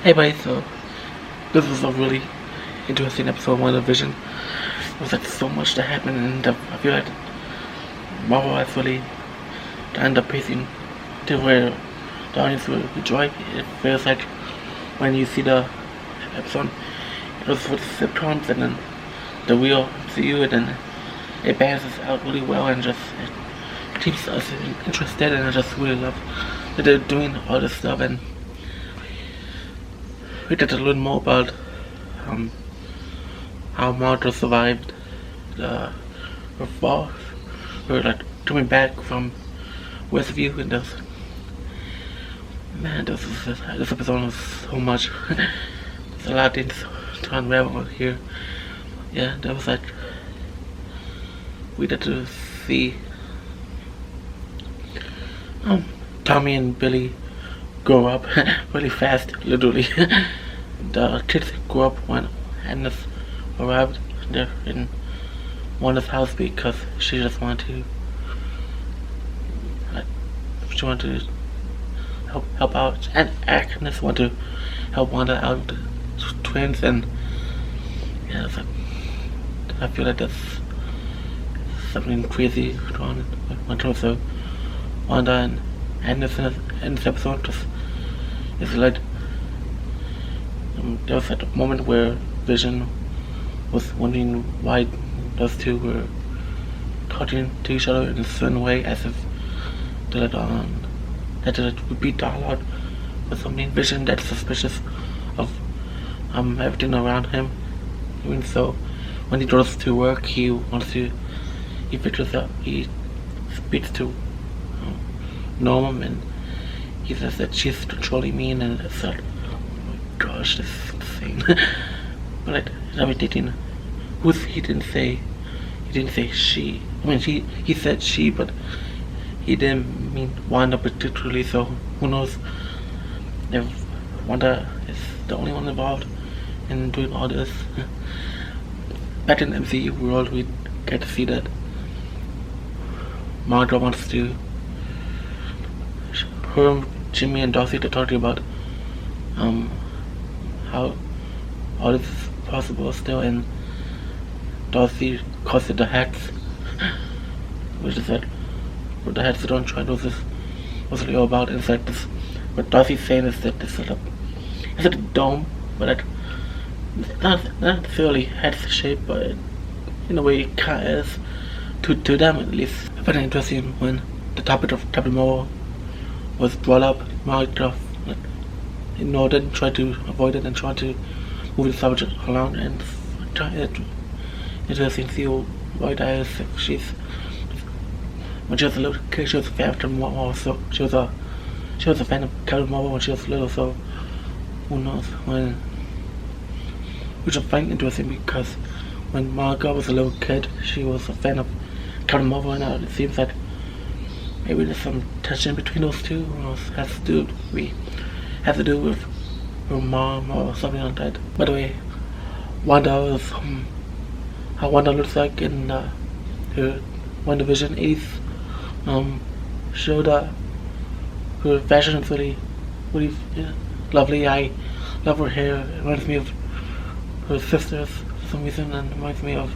Hey buddy, so this was a really interesting episode of WandaVision. There was like so much that happened, and I feel like Marvel has really end up pacing to where the audience will enjoy. It feels like when you see the episode, it was with sitcoms and then the real MCU, and then it balances out really well and just it keeps us interested, and I just really love that they're doing all this stuff. And we get to learn more about how Wanda survived her fall. We're like coming back from Westview, and this episode was so much. There's a lot of things to unravel here. Yeah, that was like we get to see Tommy and Billy grow up really fast, literally. The kids grew up when Agnes arrived there in Wanda's house because she just wanted to help out, and Agnes wanted to help Wanda out with the twins. And yeah, it's like, I feel like that's something crazy going on when it comes to Wanda and Agnes in this episode. Just it's like there was a moment where Vision was wondering why those two were talking to each other in a certain way, as if that it would be dialogue with something. Vision that's suspicious of everything around him. Even so, when he goes to work, he speaks to Norm, and he says that she's controlling me, and it's like, oh my gosh, this is insane. But I was thinking, he didn't say she. I mean, he said she, but he didn't mean Wanda particularly. So who knows if Wanda is the only one involved in doing all this. Back in the MCU world, we get to see that Margaret wants to. Her, Jimmy, and Darcy are talking about how all this is possible still, and Darcy calls it the hacks, which is that what the hacks don't try. This is what's really all about. And it's like this. What Darcy's saying is that it's a dome, but not necessarily hex shape, but in a way it kind of is to them at least. I find it interesting when the topic of Captain Marvel was brought up. Margaret ignored it, tried to avoid it, and tried to move the subject along. And it's interesting to see why that is. When she was a little kid, she was a fan of Captain Marvel. So she was a fan of Captain Marvel when she was little. So who knows which I find interesting, because when Margaret was a little kid, she was a fan of Captain Marvel, and now it seems like maybe there's some tension between those two. Has to do with her mom or something like that. By the way, Wanda was how Wanda looks like in her WandaVision 80s show. That her fashion is really lovely. I love her hair. It reminds me of her sisters for some reason, and reminds me of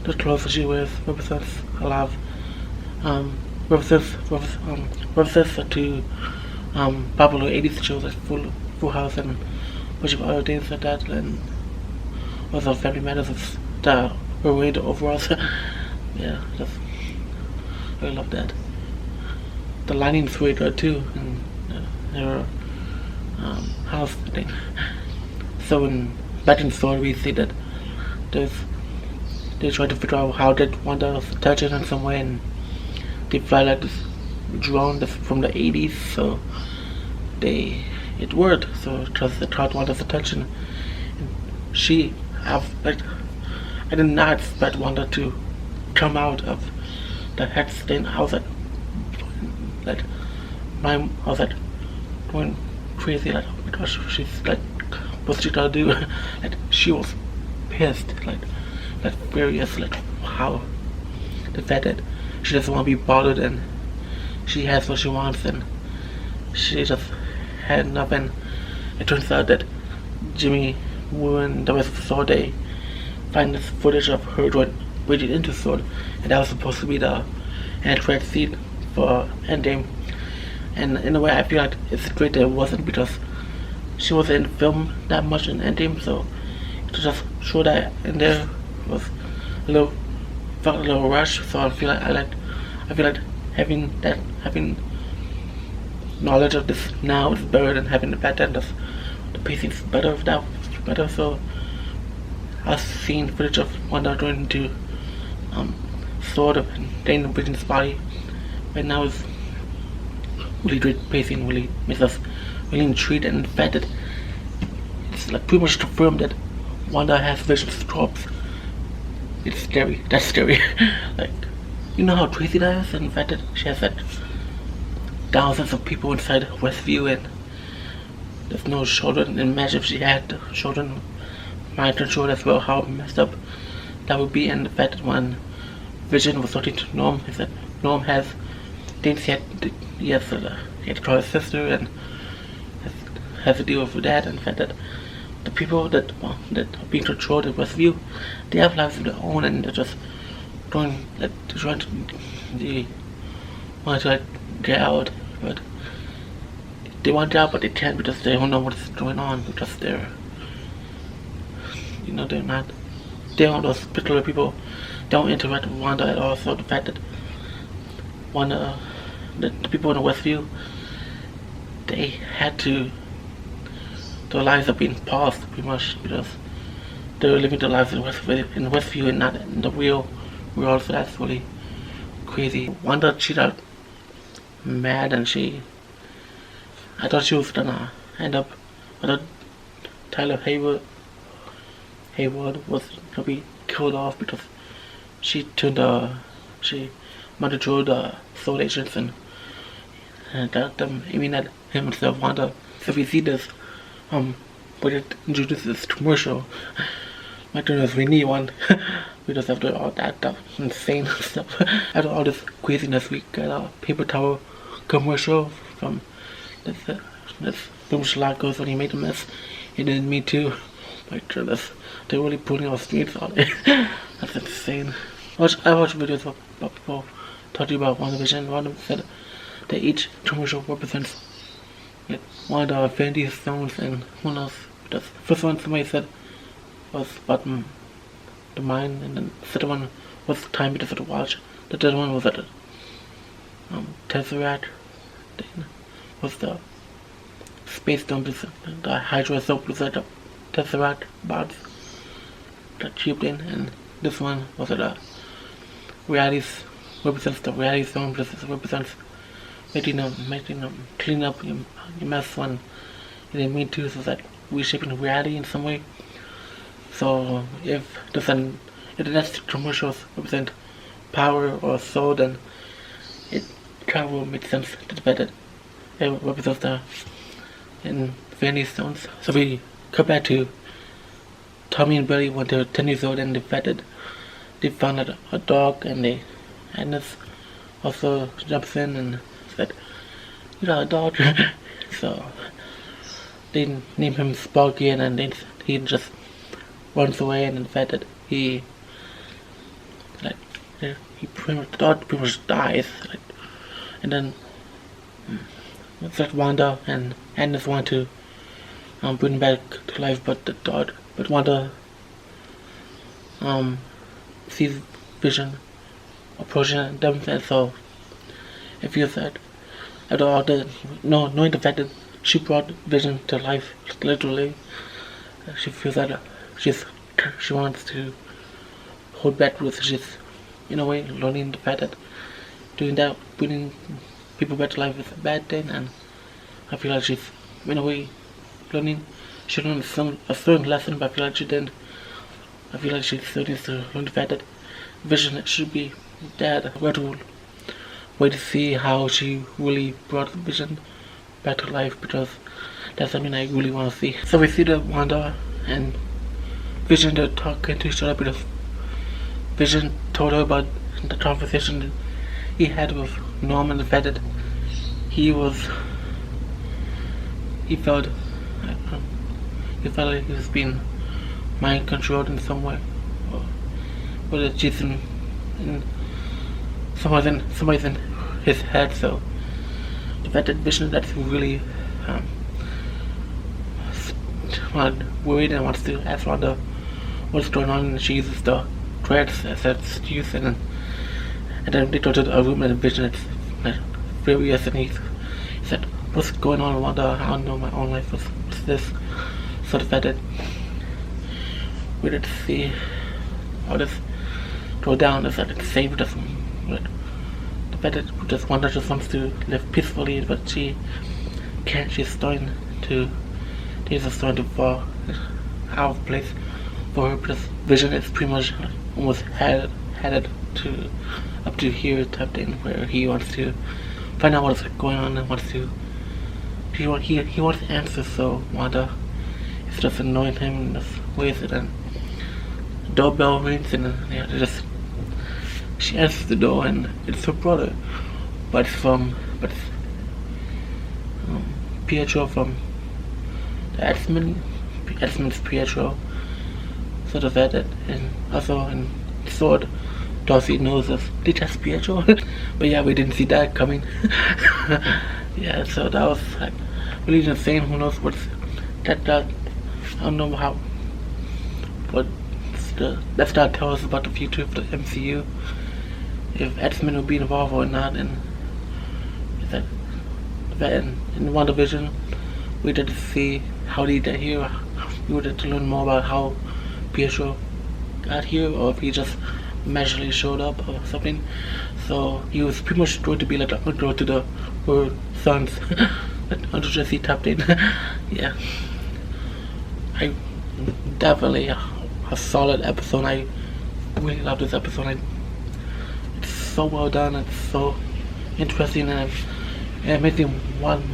the clothes that she wears. Represents a lot of represents to popular 80s shows like Full House and a bunch of other things like that, and also Family Matters of her way to overalls. Yeah, I love that. The lighting is really good too, and her house thing. So back in the story, we see that they try to figure out how that Wanda touch it in some way, and they fly like this drone that's from the 80s, so it worked. So because the crowd wanted attention, and I did not expect Wanda to come out of the hex thing. I was like going crazy, like, oh my gosh, she's like, what's she gonna do? Like, she was pissed, like furious, like how the fact that she doesn't want to be bothered, and she has what she wants, and she just had enough. And it turns out that Jimmy Woo and the rest of Sword, they find this footage of her breaking into Sword, and that was supposed to be the end credit scene for Endgame. And in a way, I feel like it's great that it wasn't, because she wasn't in the film that much in Endgame, so to just show that in there was felt a little rushed. So I feel like having knowledge of this now is better than having the fact that the pacing's better. That was better. So I've seen footage of Wanda going into Sword of Daniel Vision's body. Right now is really great pacing, really makes us really intrigued, and the fact that it's like pretty much confirmed that Wanda has Vision's corpse. It's scary. That's scary. Like, you know how crazy that is, and the fact that she has like thousands of people inside Westview, and there's no children. And imagine if she had children mind control as well, how messed up that would be. And the fact that when Vision was talking to Norm, is that Norm has things he had to call his sister, and has to deal with that. And the fact that the people that are being controlled in Westview, they have lives of their own, and they're just going, they want to get out, but they want to get out, but they can't because they don't know what's going on, because they're not, they aren't those particular people. They don't interact with Wanda at all. So the fact that the people in the Westview, they had to, their lives are being paused pretty much, because they're living their lives in Westview and not in the real world. So that's really crazy. Wanda, she got mad, and I thought she was gonna end up, I thought Tyler Hayward was gonna be killed off, because she controlled the soul agents and got them aiming at him instead of Wanda. So we see this but it introduces this commercial. My goodness, we need one. Because after all that insane stuff, after all this craziness, we got a paper towel commercial from this film Schlagos when he made a mess. He didn't mean to. My goodness, they're really pulling our streets on it. That's insane. I watched videos about people talking about WandaVision. One of them said that each commercial represents like one of the Infinity Stones, and who knows. The first one somebody said was about the mind, and then the second one was the time because of the watch. The third one was that the Tesseract thing was the space stone, the Hydra soap was the Tesseract box that chipped in, and this one was the realities, represents the reality stone, this represents making them clean up your mess when you didn't mean to, so that reshaping reality in some way. So if the next commercials represent power or soul, then it kind of will make sense to the fact that it represents the Infinity Stones. So we come back to Tommy and Billy when they were 10 years old, and the fact that they found a dog, and Agnes also jumps in and said, "You got a dog." So they name him Sparky, and then he just runs away, and the fact that the dog pretty much dies, and then it's like Wanda and Agnes want to bring him back to life, but Wanda sees Vision approaching them, and so it feels that after all knowing the fact that she brought Vision to life, literally, she feels that she wants to hold back with. She's in a way learning the fact that doing that, bringing people back to life, is a bad thing, and I feel like she's in a way learning. She learned a certain lesson, but I feel like she didn't. I feel like she still needs to learn the fact that Vision should be dead. We have to wait to see how she really brought Vision back to life, because that's something I really want to see. So we see that Wanda and Vision, they're talking to each other, because Vision told her about the conversation that he had with Norm, and the fact that he felt, I don't he felt like he was being mind controlled in some way, or whether it's just in somebody's in his head. So the fact that Vision that's really worried and wants to ask Wanda what's going on, and she uses the threads as an excuse, and then they go to a room and Vision it's like furious, and he said, "What's going on, Wanda? I don't know my own life. What's this?" So the fact that we did see all this go down is that it's safe. The fact that just Wanda just wants to live peacefully, but she can't. She's starting to fall out of place for her, because Vision is pretty much almost headed to up to here type thing, where he wants to find out what's going on and he wants answers. So Wanda is just annoying him in this ways, and then the doorbell rings, and then she answers the door, and it's her brother, but it's Pietro from the X-Men's Pietro. So the fact that, and also in Sword, Darcy knows of Detest Pietro. But yeah, we didn't see that coming. Yeah, so that was like really insane. Who knows what's that I don't know that's not tell us about the future of the MCU, if X-Men will be involved or not. And that in WandaVision we did see how they got here. We wanted to learn more about how Pietro got here, or if he just magically showed up or something. So he was pretty much going to be like the uncle to the her sons. Uncle Jesse tapped in. Yeah, I definitely a solid episode. I really love this episode. It's so well done. It's so interesting, and it makes me want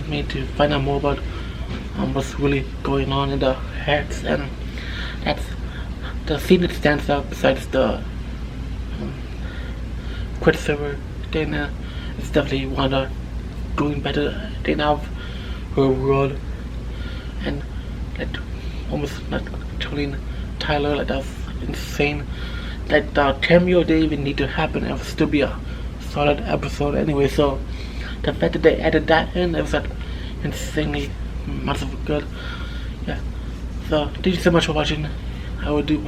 me to find out more about what's really going on in the heads, and that's the scene that stands out besides the Quicksilver thing. It's definitely Wanda doing better than of her world, and like almost not telling Tyler, like that's insane. Like the cameo didn't even need to happen. It would still be a solid episode anyway. So the fact that they added that in, it was like insanely massive good. Yeah. So thank you so much for watching. I will do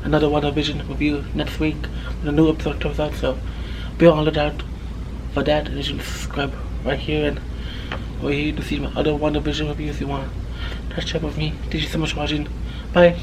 another WandaVision review next week when a new episode comes out. So be on the lookout for that, and you should subscribe right here and over here to see my other WandaVision reviews. If you want to catch up with me. Thank you so much for watching. Bye.